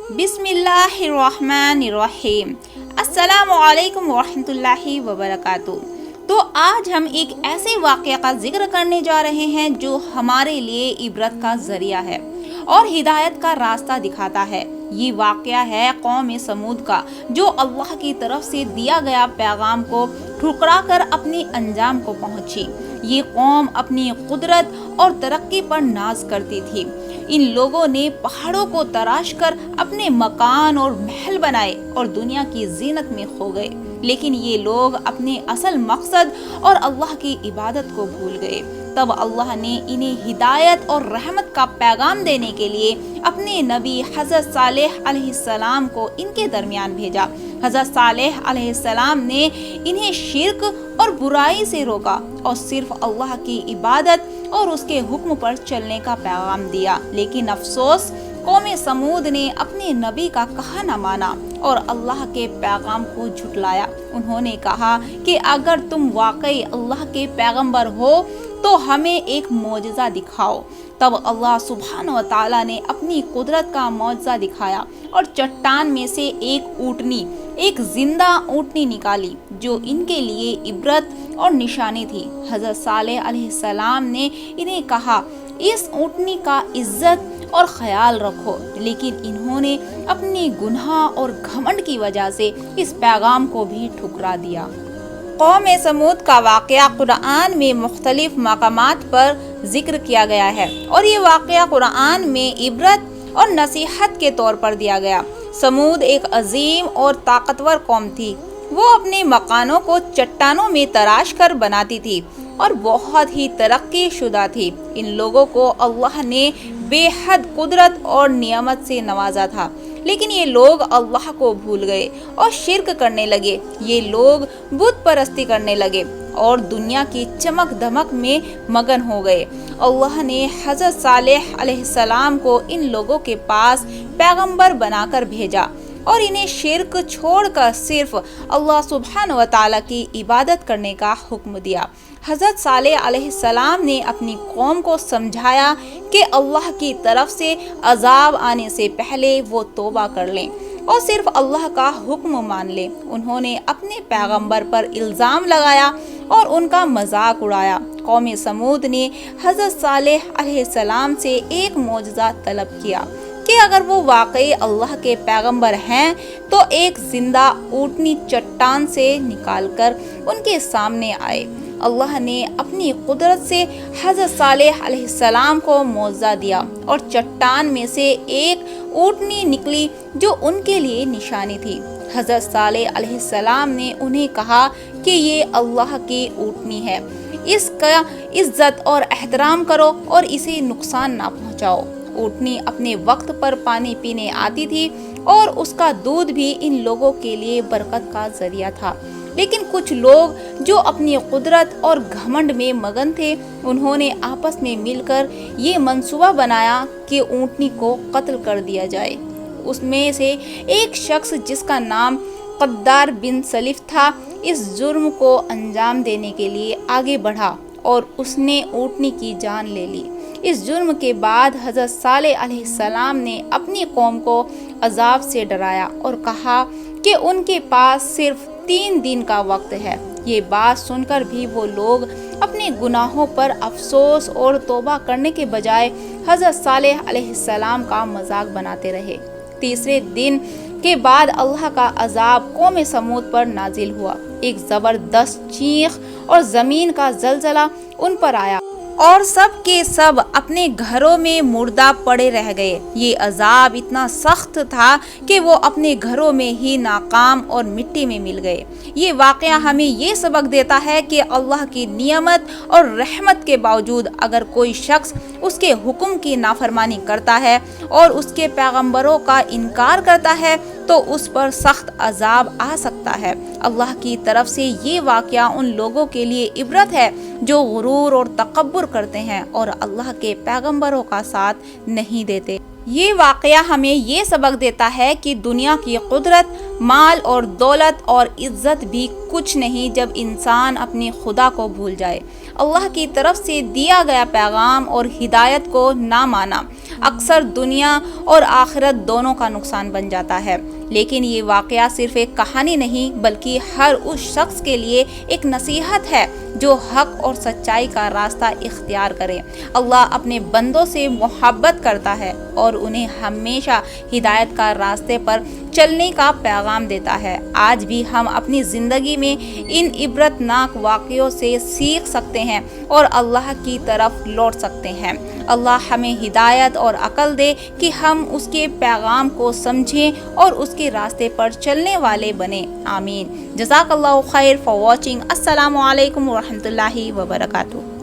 بسم اللہ الرحمن الرحیم۔ السلام علیکم ورحمۃ اللہ وبرکاتہ۔ تو آج ہم ایک ایسے واقعہ کا ذکر کرنے جا رہے ہیں جو ہمارے لیے عبرت کا ذریعہ ہے اور ہدایت کا راستہ دکھاتا ہے۔ یہ واقعہ ہے قوم سمود کا، جو اللہ کی طرف سے دیا گیا پیغام کو ٹھکرا کر اپنے انجام کو پہنچی۔ یہ قوم اپنی قدرت اور ترقی پر ناز کرتی تھی۔ ان لوگوں نے پہاڑوں کو تراش کر اپنے مکان اور محل بنائے اور دنیا کی زینت میں کھو گئے، لیکن یہ لوگ اپنے اصل مقصد اور اللہ کی عبادت کو بھول گئے۔ تب اللہ نے انہیں ہدایت اور رحمت کا پیغام دینے کے لیے اپنے نبی حضرت صالح علیہ السلام کو ان کے درمیان بھیجا۔ حضرت صالح علیہ السلام نے انہیں شرک اور برائی سے روکا اور صرف اللہ کی عبادت اور اس کے حکم پر چلنے کا پیغام دیا، لیکن افسوس قوم سمود نے اپنے نبی کا کہا نہ مانا اور اللہ کے پیغام کو جھٹلایا۔ انہوں نے کہا کہ اگر تم واقعی اللہ کے پیغمبر ہو تو ہمیں ایک معجزہ دکھاؤ۔ تب اللہ سبحانہ و تعالیٰ نے اپنی قدرت کا معجزہ دکھایا اور چٹان میں سے ایک زندہ اونٹنی نکالی جو ان کے لیے عبرت اور نشانی تھی۔ حضرت صالح علیہ السلام نے انہیں کہا اس اونٹنی کا عزت اور خیال رکھو، لیکن انہوں نے اپنی گناہ اور گھمنڈ کی وجہ سے اس پیغام کو بھی ٹھکرا دیا۔ قوم سمود کا واقعہ قرآن میں مختلف مقامات پر ذکر کیا گیا ہے اور یہ واقعہ قرآن میں عبرت اور نصیحت کے طور پر دیا گیا۔ سمود ایک عظیم اور طاقتور قوم تھی۔ وہ اپنے مکانوں کو چٹانوں میں تراش کر بناتی تھی اور بہت ہی ترقی شدہ تھی۔ ان لوگوں کو اللہ نے بے حد قدرت اور نعمت سے نوازا تھا، لیکن یہ لوگ اللہ کو بھول گئے اور شرک کرنے لگے۔ یہ لوگ بت پرستی کرنے لگے اور دنیا کی چمک دھمک میں مگن ہو گئے۔ اللہ نے حضرت صالح علیہ السلام کو ان لوگوں کے پاس پیغمبر بنا کر بھیجا اور انہیں شرک چھوڑ کر صرف اللہ سبحانہ و تعالیٰ کی عبادت کرنے کا حکم دیا۔ حضرت صالح علیہ السلام نے اپنی قوم کو سمجھایا کہ اللہ کی طرف سے عذاب آنے سے پہلے وہ توبہ کر لیں اور صرف اللہ کا حکم مان لیں۔ انہوں نے اپنے پیغمبر پر الزام لگایا اور ان کا مذاق اڑایا۔ قوم سمود نے حضرت صالح علیہ السلام سے ایک معجزہ طلب کیا کہ اگر وہ واقعی اللہ کے پیغمبر ہیں تو ایک زندہ اونٹنی چٹان سے نکال کر ان کے سامنے آئے۔ اللہ نے اپنی قدرت سے حضرت صالح علیہ السلام کو معجزہ دیا اور چٹان میں سے ایک اونٹنی نکلی جو ان کے لیے نشانی تھی۔ حضرت صالح علیہ السلام نے انہیں کہا کہ یہ اللہ کی اونٹنی ہے، اس کا عزت اور احترام کرو اور اسے نقصان نہ پہنچاؤ۔ اونٹنی اپنے وقت پر پانی پینے آتی تھی اور اس کا دودھ بھی ان لوگوں کے لیے برکت کا ذریعہ تھا، لیکن کچھ لوگ جو اپنی قدرت اور گھمنڈ میں مگن تھے، انہوں نے آپس میں مل کر یہ منصوبہ بنایا کہ اونٹنی کو قتل کر دیا جائے۔ اس میں سے ایک شخص جس کا نام قدار بن سلف تھا، اس جرم کو انجام دینے کے لیے آگے بڑھا اور اس نے اونٹنی کی جان لے لی۔ اس جرم کے بعد حضرت صالح علیہ السلام نے اپنی قوم کو عذاب سے ڈرایا اور کہا کہ ان کے پاس صرف 3 دن کا وقت ہے۔ یہ بات سن کر بھی وہ لوگ اپنے گناہوں پر افسوس اور توبہ کرنے کے بجائے حضرت صالح علیہ السلام کا مذاق بناتے رہے۔ تیسرے دن کے بعد اللہ کا عذاب قوم سمود پر نازل ہوا۔ ایک زبردست چیخ اور زمین کا زلزلہ ان پر آیا اور سب کے سب اپنے گھروں میں مردہ پڑے رہ گئے۔ یہ عذاب اتنا سخت تھا کہ وہ اپنے گھروں میں ہی ناکام اور مٹی میں مل گئے۔ یہ واقعہ ہمیں یہ سبق دیتا ہے کہ اللہ کی نعمت اور رحمت کے باوجود اگر کوئی شخص اس کے حکم کی نافرمانی کرتا ہے اور اس کے پیغمبروں کا انکار کرتا ہے تو اس پر سخت عذاب آ سکتا ہے۔ اللہ کی طرف سے یہ واقعہ ان لوگوں کے لیے عبرت ہے جو غرور اور تکبر کرتے ہیں اور اللہ کے پیغمبروں کا ساتھ نہیں دیتے۔ یہ واقعہ ہمیں یہ سبق دیتا ہے کہ دنیا کی قدرت، مال اور دولت اور عزت بھی کچھ نہیں جب انسان اپنے خدا کو بھول جائے۔ اللہ کی طرف سے دیا گیا پیغام اور ہدایت کو نہ مانا اکثر دنیا اور آخرت دونوں کا نقصان بن جاتا ہے۔ لیکن یہ واقعہ صرف ایک کہانی نہیں بلکہ ہر اس شخص کے لیے ایک نصیحت ہے جو حق اور سچائی کا راستہ اختیار کرے۔ اللہ اپنے بندوں سے محبت کرتا ہے اور انہیں ہمیشہ ہدایت کا راستے پر چلنے کا پیغام دیتا ہے۔ آج بھی ہم اپنی زندگی میں ان عبرت ناک واقعوں سے سیکھ سکتے ہیں اور اللہ کی طرف لوٹ سکتے ہیں۔ اللہ ہمیں ہدایت اور عقل دے کہ ہم اس کے پیغام کو سمجھیں اور اس کے راستے پر چلنے والے بنیں۔ آمین۔ جزاک اللہ خیر فار واچنگ۔ السلام علیکم ورحمۃ اللہ وبرکاتہ۔